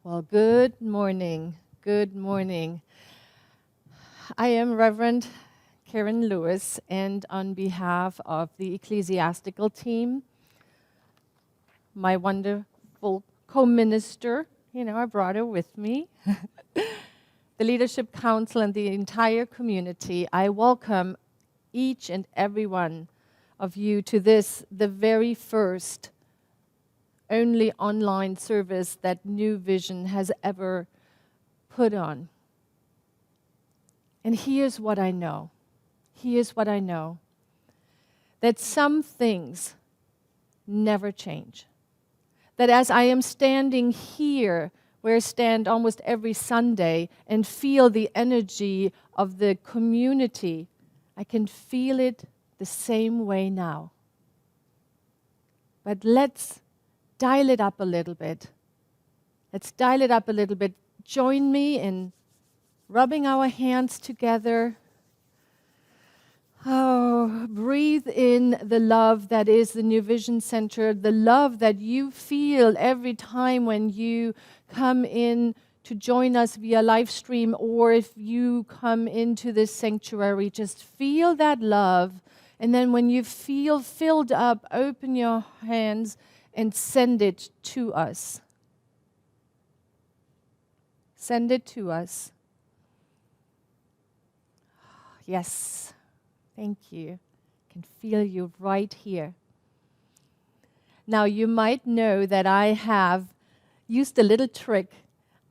Well, good morning. Good morning. I am Reverend Karen Lewis, and on behalf of the ecclesiastical team, my wonderful co-minister, I brought her with me, the Leadership Council, and the entire community, I welcome each and every one of you to this, the very first only online service that New Vision has ever put on. And here's what I know. Here's what I know. That some things never change. That as I am standing here, where I stand almost every Sunday, and feel the energy of the community, I can feel it the same way now. But let's dial it up a little bit. Let's dial it up a little bit. Join me in rubbing our hands together. Oh, breathe in the love that is the New Vision Center, the love that you feel every time when you come in to join us via live stream, or if you come into this sanctuary, just feel that love. And then when you feel filled up, open your hands and send it to us. Send it to us. Yes, thank you. I can feel you right here. Now, you might know that I have used a little trick.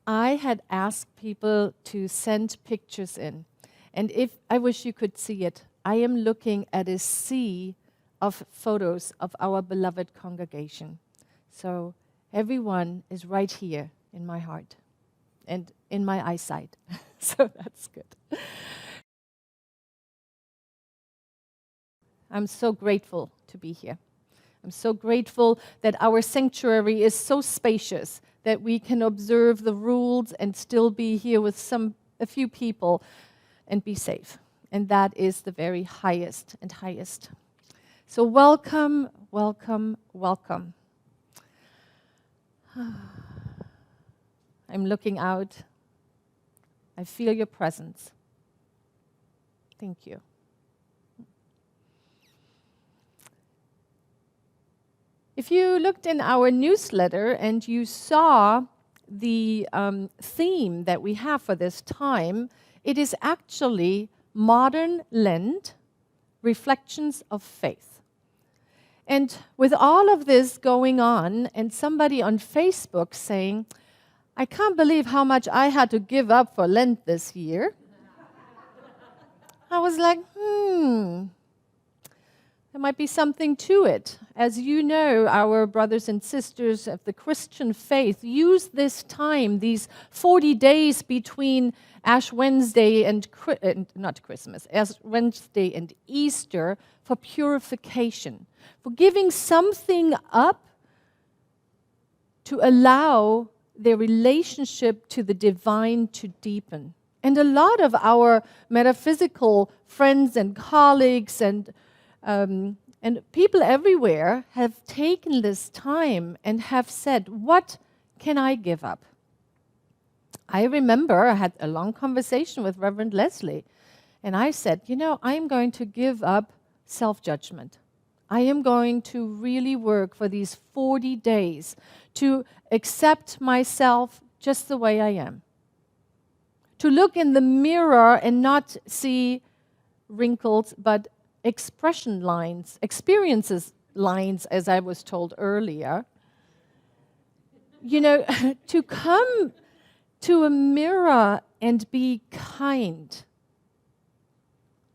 I had asked people to send pictures in. And I wish you could see it. I am looking at a sea of photos of our beloved congregation. So everyone is right here in my heart and in my eyesight. So that's good. I'm so grateful to be here. I'm so grateful that our sanctuary is so spacious that we can observe the rules and still be here with a few people and be safe. And that is the very highest and highest. So welcome, welcome, welcome. I'm looking out. I feel your presence. Thank you. If you looked in our newsletter and you saw the theme that we have for this time, it is actually Modern Lent, Reflections of Faith. And with all of this going on, and somebody on Facebook saying, I can't believe how much I had to give up for Lent this year, I was like, there might be something to it. As you know, our brothers and sisters of the Christian faith use this time, these 40 days between Ash Wednesday and Ash Wednesday and Easter, for purification, for giving something up to allow their relationship to the divine to deepen. And a lot of our metaphysical friends and colleagues and people everywhere have taken this time and have said, what can I give up? I remember I had a long conversation with Reverend Leslie, and I said, I'm going to give up self-judgment. I am going to really work for these 40 days to accept myself just the way I am. To look in the mirror and not see wrinkles, but expression lines, experiences lines, as I was told earlier. To come to a mirror and be kind.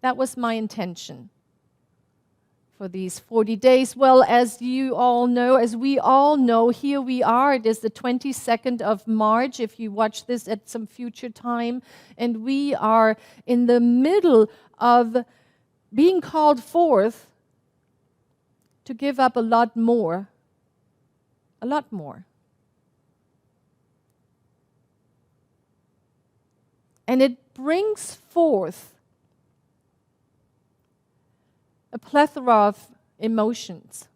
That was my intention for these 40 days. Well, as you all know, as we all know, here we are. It is the 22nd of March, if you watch this at some future time. And we are in the middle of being called forth to give up a lot more. A lot more. And it brings forth a plethora of emotions.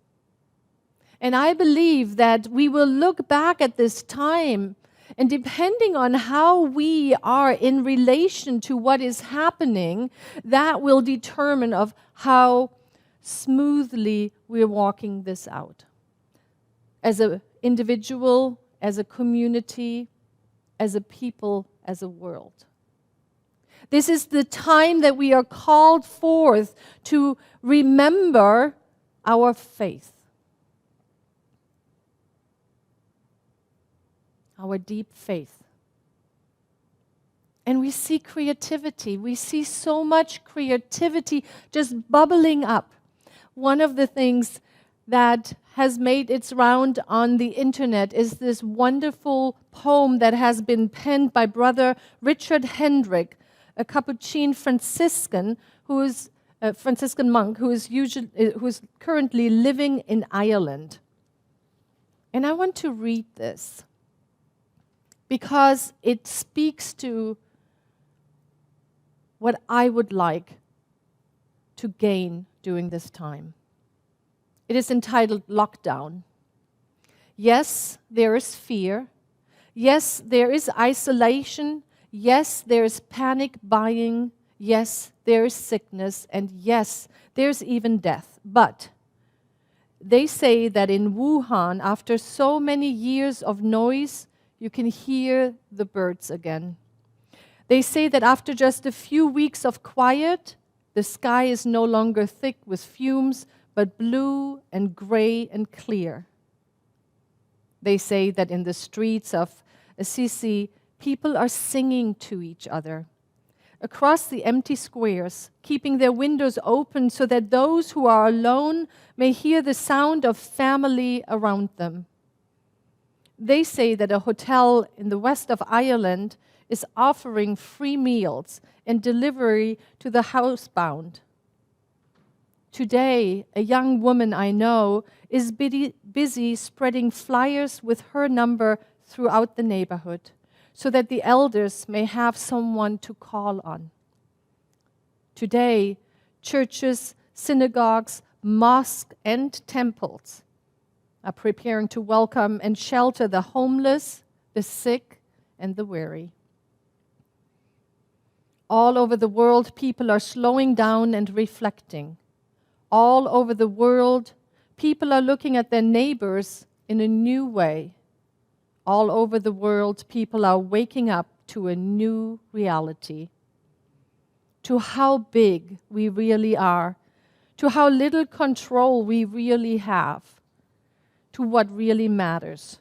And I believe that we will look back at this time And depending on how we are in relation to what is happening, that will determine of how smoothly we're walking this out. As an individual, as a community, as a people, as a world. This is the time that we are called forth to remember our faith. Our deep faith. And we see creativity. We see so much creativity just bubbling up. One of the things that has made its round on the internet is this wonderful poem that has been penned by Brother Richard Hendrick, a Capuchin Franciscan who is a Franciscan monk who is currently living in Ireland. And I want to read this because it speaks to what I would like to gain during this time. It is entitled Lockdown. Yes, there is fear. Yes, there is isolation. Yes, there is panic buying. Yes, there is sickness. And yes, there's even death. But they say that in Wuhan, after so many years of noise, you can hear the birds again. They say that after just a few weeks of quiet, the sky is no longer thick with fumes, but blue and gray and clear. They say that in the streets of Assisi, people are singing to each other. Across the empty squares, keeping their windows open so that those who are alone may hear the sound of family around them. They say that a hotel in the west of Ireland is offering free meals and delivery to the housebound. Today, a young woman I know is busy spreading flyers with her number throughout the neighborhood so that the elders may have someone to call on. Today, churches, synagogues, mosques, and temples are preparing to welcome and shelter the homeless, the sick, and the weary. All over the world, people are slowing down and reflecting. All over the world, people are looking at their neighbors in a new way. All over the world, people are waking up to a new reality, to how big we really are, to how little control we really have, to what really matters,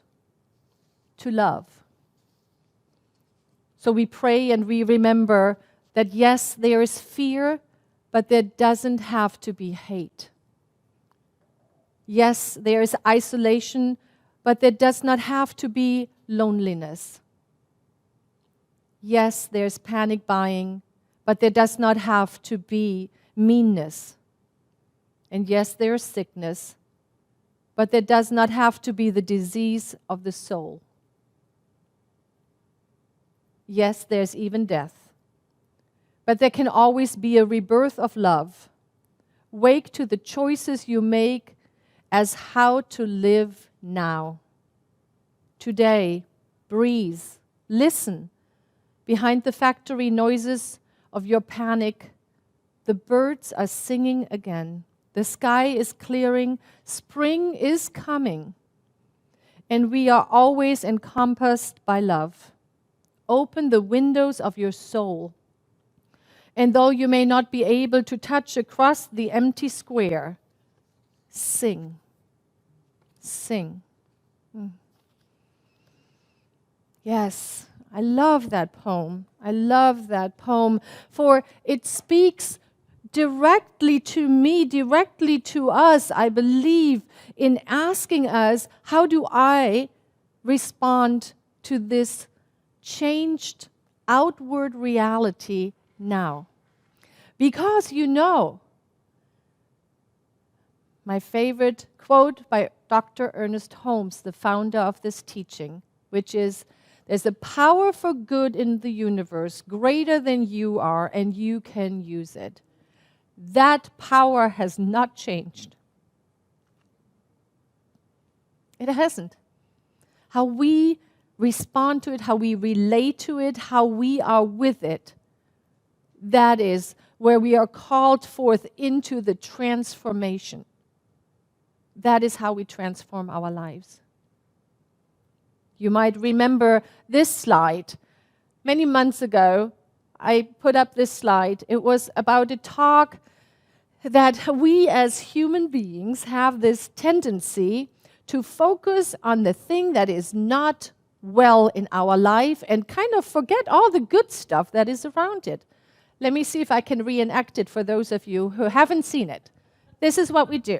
to love. So we pray and we remember that yes, there is fear, but there doesn't have to be hate. Yes, there is isolation, but there does not have to be loneliness. Yes, there's panic buying, but there does not have to be meanness. And yes, there is sickness, but there does not have to be the disease of the soul. Yes, there's even death. But there can always be a rebirth of love. Wake to the choices you make as how to live now. Today, breathe, listen. Behind the factory noises of your panic, the birds are singing again. The sky is clearing. Spring is coming. And we are always encompassed by love. Open the windows of your soul. And though you may not be able to touch across the empty square, sing. Sing. Yes, I love that poem. I love that poem, for it speaks directly to me, directly to us, I believe, in asking us, how do I respond to this changed outward reality now? Because you know, my favorite quote by Dr. Ernest Holmes, the founder of this teaching, which is, there's a power for good in the universe greater than you are, and you can use it. That power has not changed. It hasn't. How we respond to it, how we relate to it, how we are with it, that is where we are called forth into the transformation. That is how we transform our lives. You might remember this slide. Many months ago, I put up this slide. It was about a talk that we as human beings have this tendency to focus on the thing that is not well in our life and kind of forget all the good stuff that is around it. Let me see if I can reenact it for those of you who haven't seen it. This is what we do.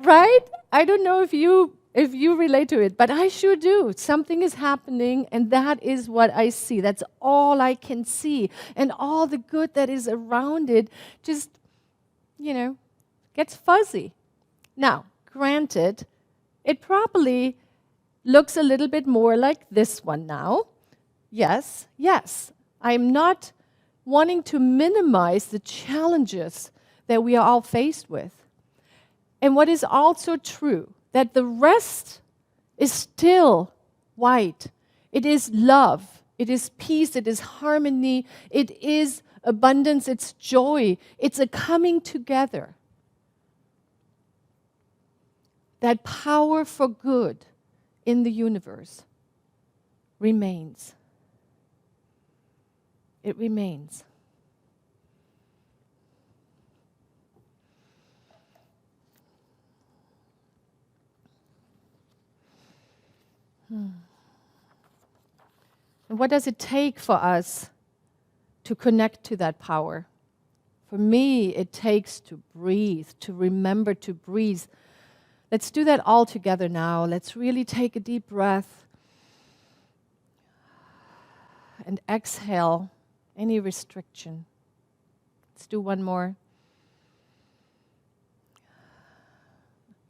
Right? I don't know if you relate to it, but I sure do. Something is happening, and that is what I see. That's all I can see. And all the good that is around it just, gets fuzzy. Now, granted, it probably looks a little bit more like this one now. Yes. I'm not wanting to minimize the challenges that we are all faced with. And what is also true, that the rest is still white. It is love. It is peace. It is harmony. It is abundance. It's joy. It's a coming together. That power for good in the universe remains. It remains. And what does it take for us to connect to that power? For me, it takes to breathe, to remember to breathe. Let's do that all together now. Let's really take a deep breath and exhale any restriction. Let's do one more.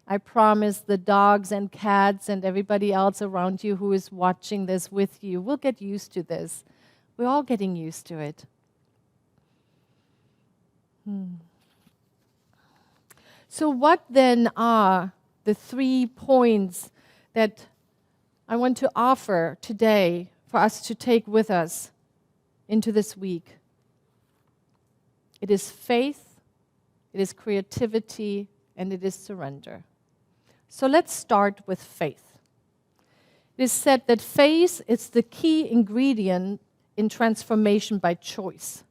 I promise the dogs and cats and everybody else around you who is watching this with you will get used to this. We're all getting used to it. So what then are the 3 points that I want to offer today for us to take with us into this week? It is faith, it is creativity, and it is surrender. So let's start with faith. It is said that faith is the key ingredient in transformation by choice.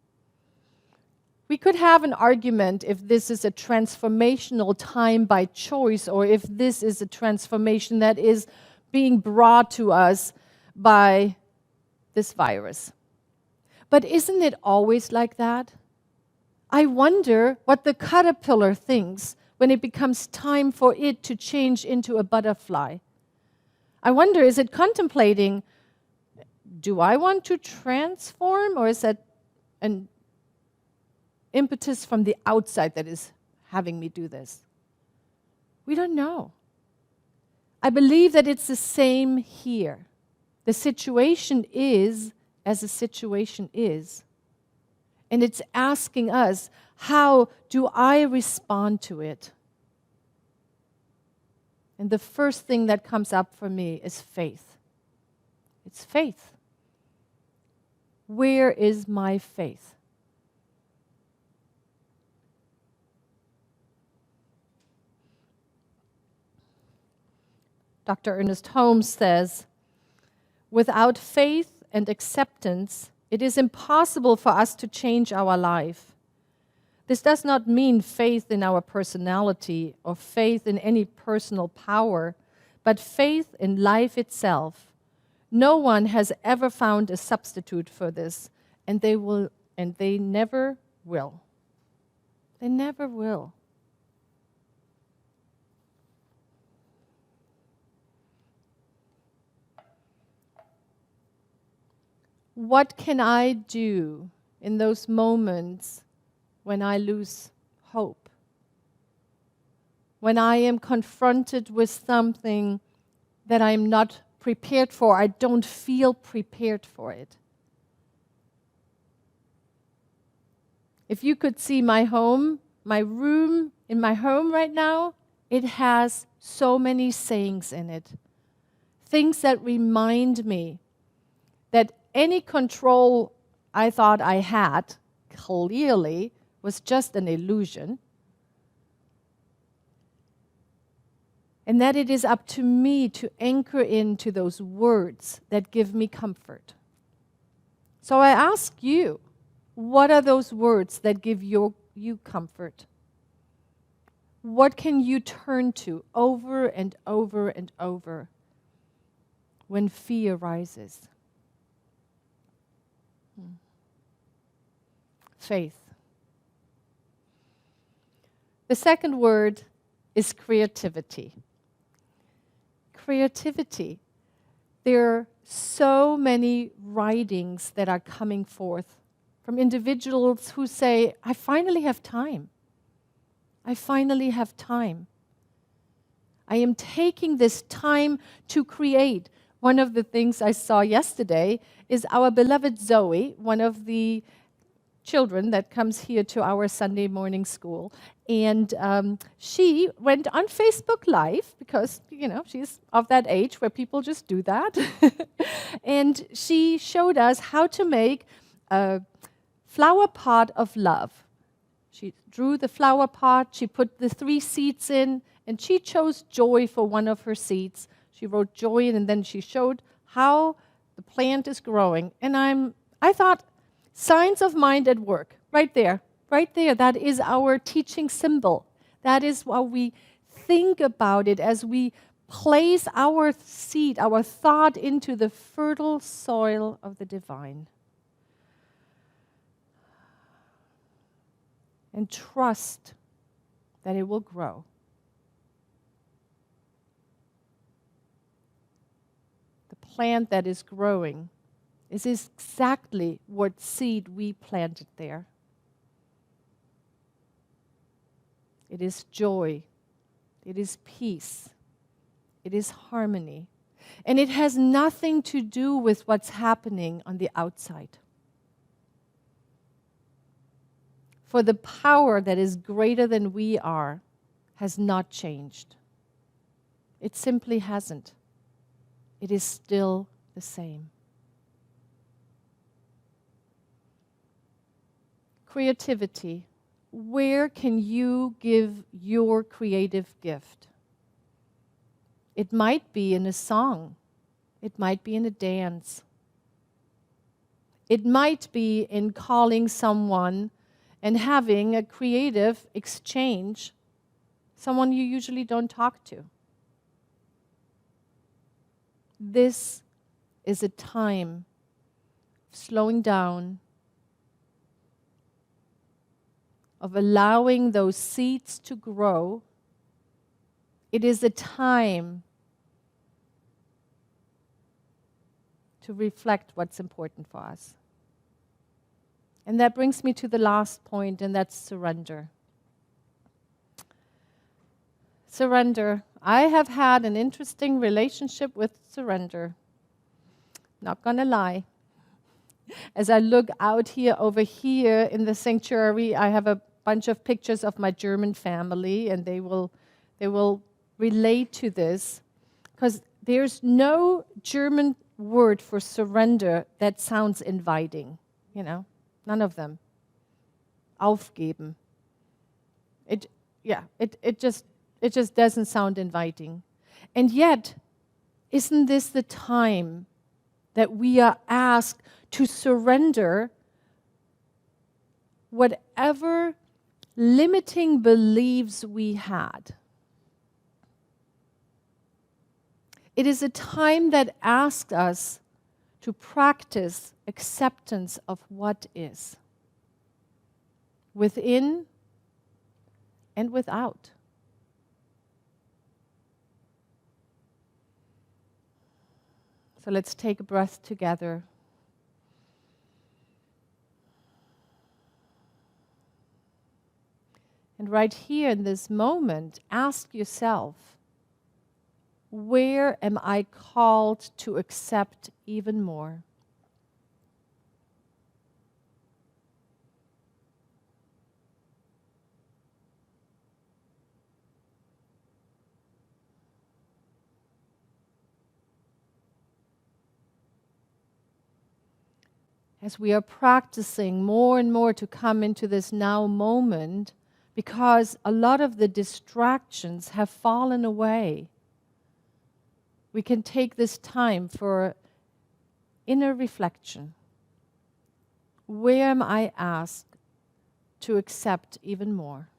We could have an argument if this is a transformational time by choice or if this is a transformation that is being brought to us by this virus. But isn't it always like that? I wonder what the caterpillar thinks when it becomes time for it to change into a butterfly. I wonder, is it contemplating, do I want to transform, or is that an impetus from the outside that is having me do this? We don't know. I believe that it's the same here. The situation is as the situation is. And it's asking us, how do I respond to it? And the first thing that comes up for me is faith. It's faith. Where is my faith? Dr. Ernest Holmes says, without faith and acceptance, it is impossible for us to change our life. This does not mean faith in our personality or faith in any personal power, but faith in life itself. No one has ever found a substitute for this, and they never will. They never will. What can I do in those moments when I lose hope? When I am confronted with something that I'm not prepared for, I don't feel prepared for it. If you could see my home, my room in my home right now, it has so many sayings in it. Things that remind me that any control I thought I had clearly was just an illusion. And that it is up to me to anchor into those words that give me comfort. So I ask you, what are those words that give you comfort? What can you turn to over and over and over when fear rises? Faith. The second word is creativity. Creativity. There are so many writings that are coming forth from individuals who say, I finally have time. I finally have time. I am taking this time to create. One of the things I saw yesterday is our beloved Zoe, one of the children that comes here to our Sunday morning school. And she went on Facebook Live because, she's of that age where people just do that. And she showed us how to make a flower pot of love. She drew the flower pot, she put the 3 seeds in, and she chose joy for one of her seeds. She wrote joy in, and then she showed how the plant is growing. And I thought, signs of mind at work, right there. That is our teaching symbol. That is how we think about it as we place our seed, our thought into the fertile soil of the divine. And trust that it will grow. The plant that is growing is exactly what seed we planted there. It is joy. It is peace. It is harmony. And it has nothing to do with what's happening on the outside. For the power that is greater than we are has not changed. It simply hasn't. It is still the same. Creativity. Where can you give your creative gift? It might be in a song. It might be in a dance. It might be in calling someone and having a creative exchange, someone you usually don't talk to. This is a time of slowing down, of allowing those seeds to grow. It is a time to reflect what's important for us. And that brings me to the last point, and that's surrender. Surrender. I have had an interesting relationship with surrender. Not gonna lie. As I look out here, over here in the sanctuary, I have a bunch of pictures of my German family, and they will relate to this, because there's no German word for surrender that sounds inviting, none of them. Aufgeben. It just doesn't sound inviting. And yet, isn't this the time that we are asked to surrender whatever limiting beliefs we had? It is a time that asks us to practice acceptance of what is, within and without. So let's take a breath together. And right here in this moment, ask yourself, where am I called to accept even more? as we are practicing more and more to come into this now moment, because a lot of the distractions have fallen away, we can take this time for inner reflection. Where am I asked to accept even more?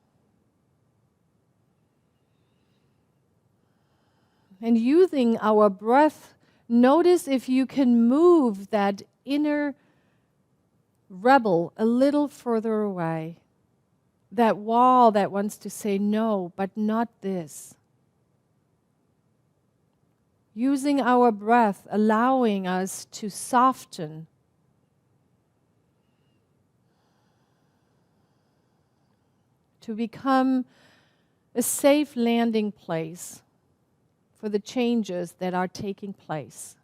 And using our breath, notice if you can move that inner rebel a little further away. That wall that wants to say no, but not this. Using our breath, allowing us to soften. To become a safe landing place for the changes that are taking place.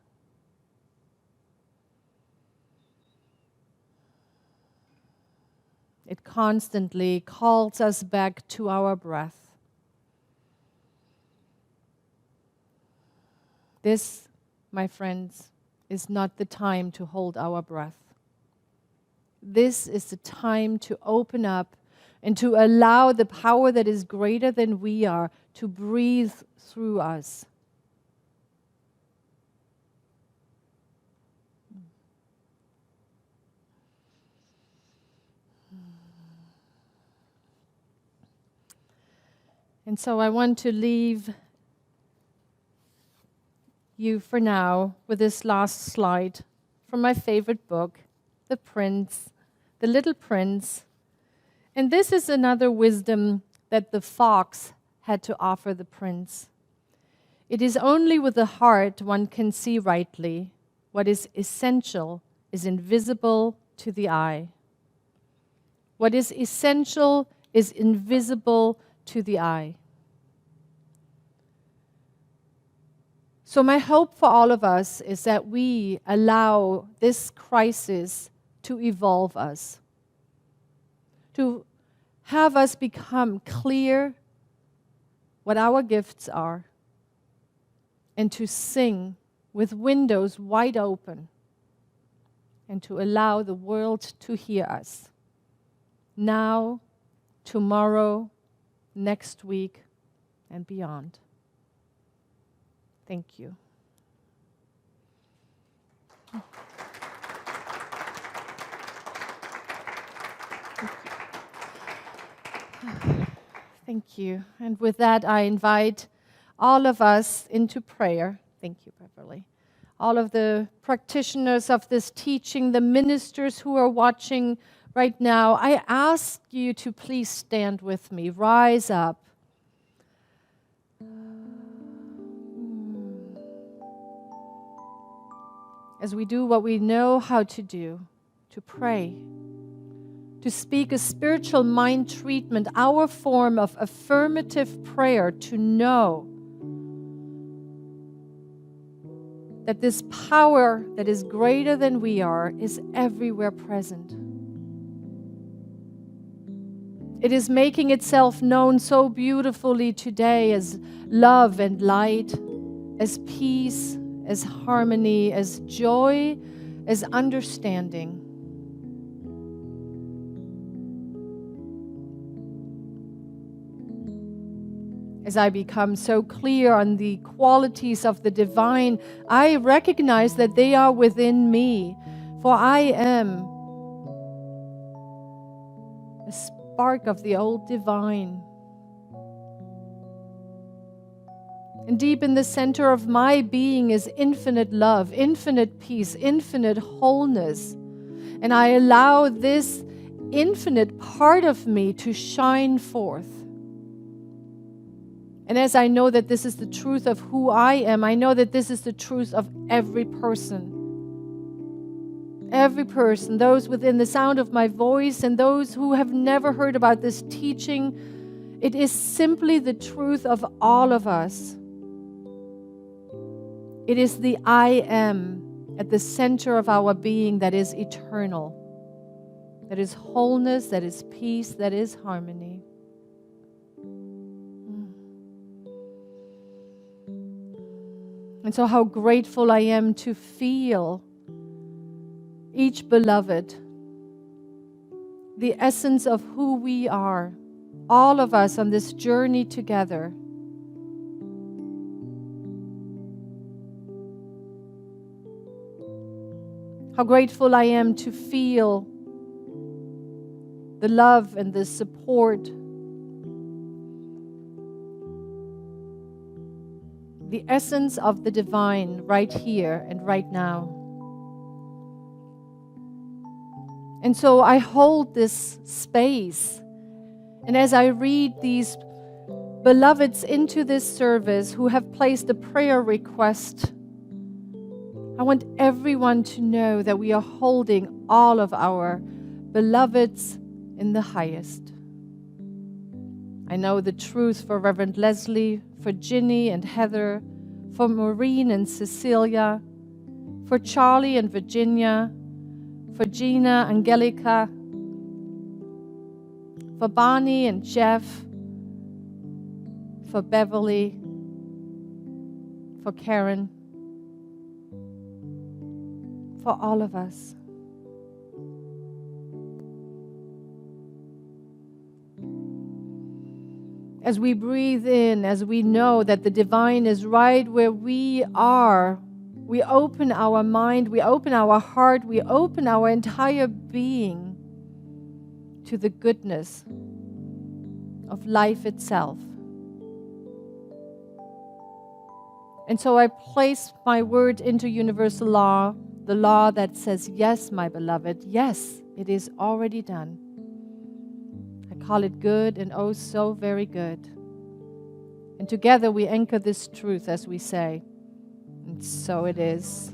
It constantly calls us back to our breath. This, my friends, is not the time to hold our breath. This is the time to open up and to allow the power that is greater than we are to breathe through us. And so I want to leave you for now with this last slide from my favorite book, The Little Prince. And this is another wisdom that the fox had to offer the prince. It is only with the heart one can see rightly. What is essential is invisible to the eye. What is essential is invisible to the eye. So my hope for all of us is that we allow this crisis to evolve us, to have us become clear what our gifts are, and to sing with windows wide open, and to allow the world to hear us. Now, tomorrow, next week, and beyond. Thank you. Thank you. And with that, I invite all of us into prayer. Thank you, Beverly. All of the practitioners of this teaching, the ministers who are watching right now, I ask you to please stand with me. Rise up. As we do what we know how to do, to pray, to speak a spiritual mind treatment, our form of affirmative prayer, to know that this power that is greater than we are is everywhere present. It is making itself known so beautifully today as love and light, as peace, as harmony, as joy, as understanding. As I become so clear on the qualities of the divine, I recognize that they are within me, for I am a spark of the old divine. And deep in the center of my being is infinite love, infinite peace, infinite wholeness. And I allow this infinite part of me to shine forth. And as I know that this is the truth of who I am, I know that this is the truth of every person. Every person, those within the sound of my voice and those who have never heard about this teaching, it is simply the truth of all of us. It is the I am at the center of our being that is eternal, that is wholeness, that is peace, that is harmony. And so how grateful I am to feel each beloved, the essence of who we are, all of us on this journey together. How grateful I am to feel the love and the support, the essence of the divine right here and right now. And so I hold this space, and as I read these beloveds into this service who have placed a prayer request, I want everyone to know that we are holding all of our beloveds in the highest. I know the truth for Reverend Leslie, for Ginny and Heather, for Maureen and Cecilia, for Charlie and Virginia, for Gina, Angelica, for Barney and Jeff, for Beverly, for Karen, for all of us. As we breathe in, as we know that the divine is right where we are, we open our mind, we open our heart, we open our entire being to the goodness of life itself. And so I place my word into universal law, the law that says, yes, my beloved, yes, it is already done. I call it good and oh so very good. And together we anchor this truth as we say, and so it is.